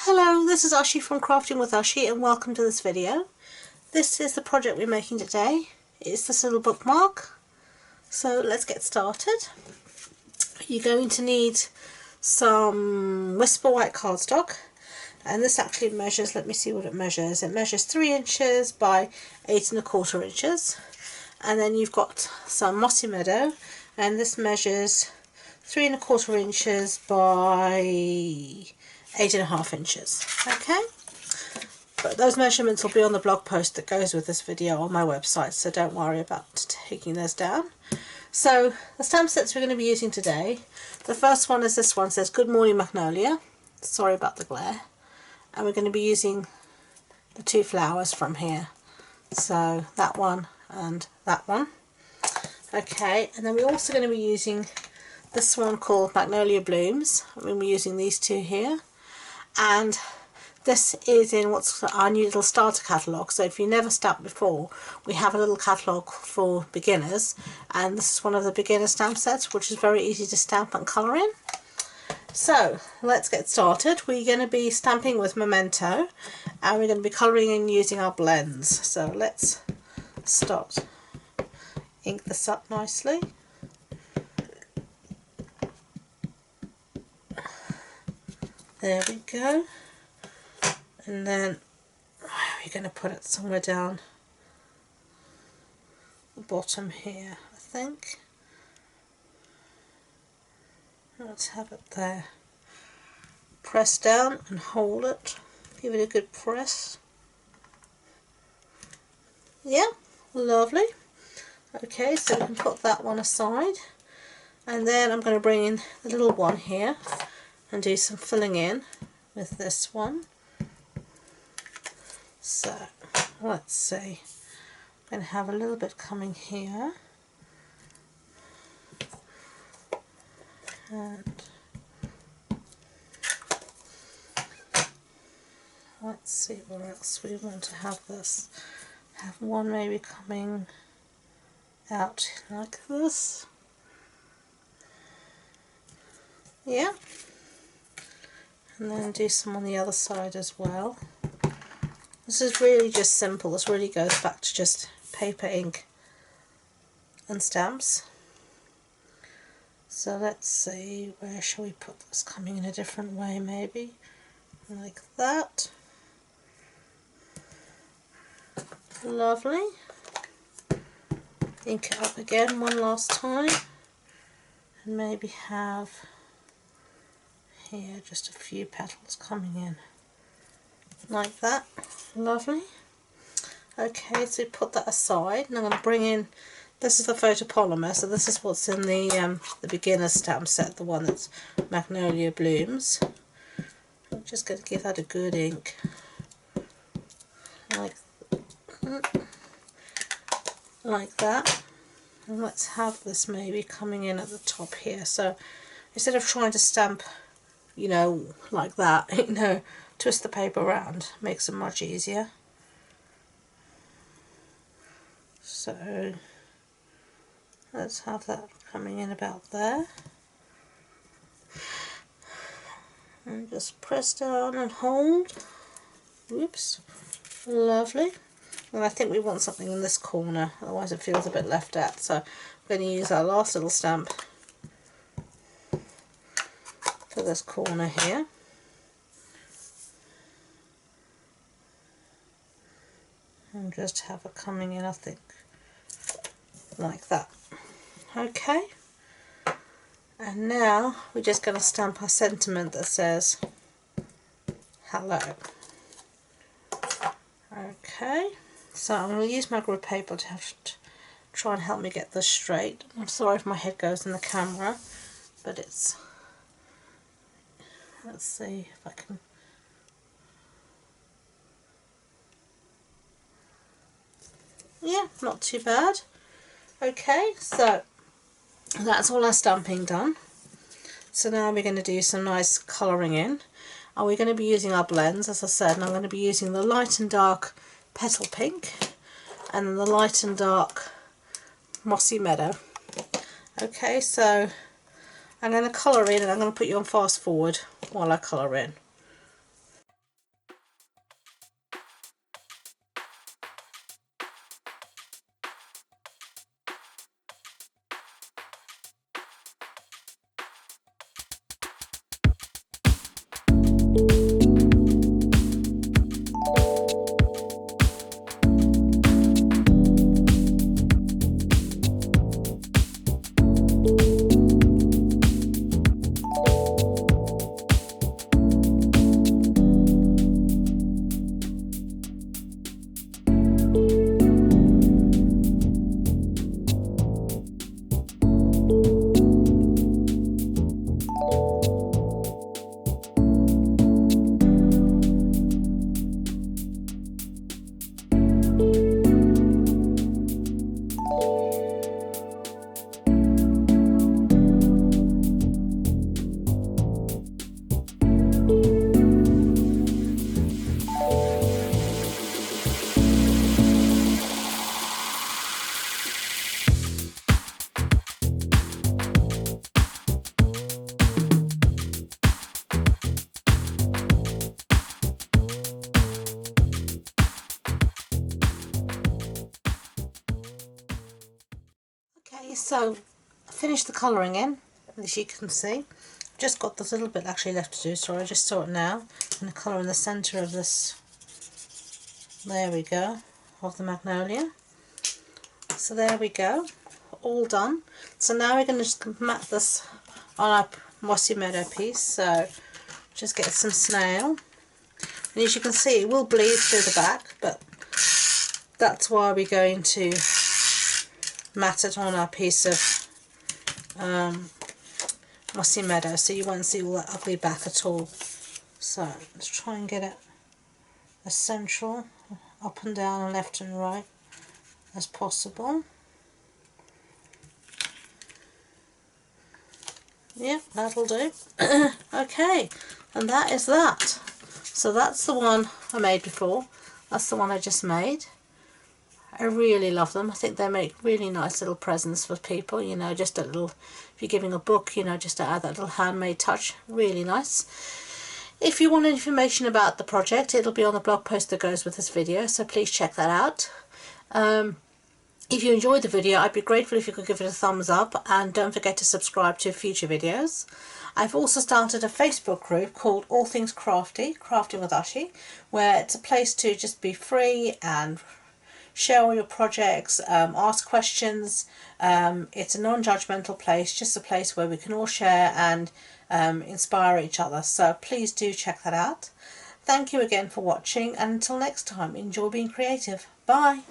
Hello, this is Ashi from Crafting with Ashi and welcome to this video. This is the project we're making today. It's this little bookmark. So let's get started. You're going to need some Whisper White cardstock, and this actually measures, let me see what it measures. It measures 3 inches by 8 1/4 inches. And then you've got some Mossy Meadow, and this measures 3 1/4 inches by 8 1/2 inches. Okay, but those measurements will be on the blog post that goes with this video on my website, so don't worry about taking those down. So the stamp sets we're going to be using today, the first one is this one, says Good Morning Magnolia. Sorry about the glare. And we're going to be using the 2 flowers from here, so that one and that one. Okay, and then we're also going to be using this one called Magnolia Blooms. We're using these 2 here, and this is in what's our new little starter catalogue. So if you never stamped before, we have a little catalogue for beginners, and this is one of the beginner stamp sets, which is very easy to stamp and colour in. So let's get started. We're going to be stamping with Memento, and we're going to be colouring in using our blends. So let's start. Ink this up nicely. There we go. And then we're going to put it somewhere down the bottom here, I think. Let's have it there. Press down and hold it. Give it a good press. Yeah, lovely. Okay, so we can put that one aside. And then I'm going to bring in the little one here and do some filling in with this one. So let's see, I'm going to have a little bit coming here, and let's see where else we want to have this. Have one maybe coming out like this. Yeah, and then do some on the other side as well. This is really just simple. This really goes back to just paper, ink and stamps. So let's see, where shall we put this? Coming in a different way maybe, like that. Lovely. Ink it up again one last time, and maybe have here just a few petals coming in like that. Lovely. Okay, so put that aside, and I'm going to bring in, this is the photopolymer, so this is what's in the beginner stamp set, the one that's Magnolia Blooms. I'm just going to give that a good ink, like that. And let's have this maybe coming in at the top here. So instead of trying to stamp, you know, like that, you know, twist the paper around, makes it much easier. So let's have that coming in about there, and just press down and hold. Whoops. Lovely. And I think we want something in this corner, otherwise it feels a bit left out, so we're going to use our last little stamp for this corner here. And just have it coming in, I think, like that. Okay, and now we're just going to stamp our sentiment that says hello. Okay, so I'm going to use my grid paper to have to try and help me get this straight. I'm sorry if my head goes in the camera, but it's, let's see if I can. Yeah, not too bad. Okay, so that's all our stamping done. So now we're going to do some nice colouring in, and we're going to be using our blends, as I said, and I'm going to be using the light and dark Petal Pink and then the light and dark Mossy Meadow. Okay, so I'm going to colour in, and I'm going to put you on fast forward while I colour in. So I finished the colouring in, as you can see. Just got this little bit actually left to do, sorry, I just saw it now. I'm going to colour in the centre of this, there we go, of the Magnolia. So there we go, all done. So now we're going to just mat this on our mossy meadow piece. So just get some snail, and as you can see it will bleed through the back, but that's why we're going to mat it on our piece of mossy meadow, so you won't see all that ugly back at all. So let's try and get it as central, up and down and left and right as possible. Yep, that'll do. Okay, and that is that. So that's the one I made before. That's the one I just made. I really love them. I think they make really nice little presents for people, you know, just a little, if you're giving a book, you know, just to add that little handmade touch, really nice. If you want information about the project, it'll be on the blog post that goes with this video, so please check that out. If you enjoyed the video, I'd be grateful if you could give it a thumbs up, and don't forget to subscribe to future videos. I've also started a Facebook group called All Things Crafty, Crafting with Ashi, where it's a place to just be free and share all your projects, ask questions. It's a non-judgmental place, just a place where we can all share and inspire each other. So please do check that out. Thank you again for watching, and until next time, enjoy being creative. Bye!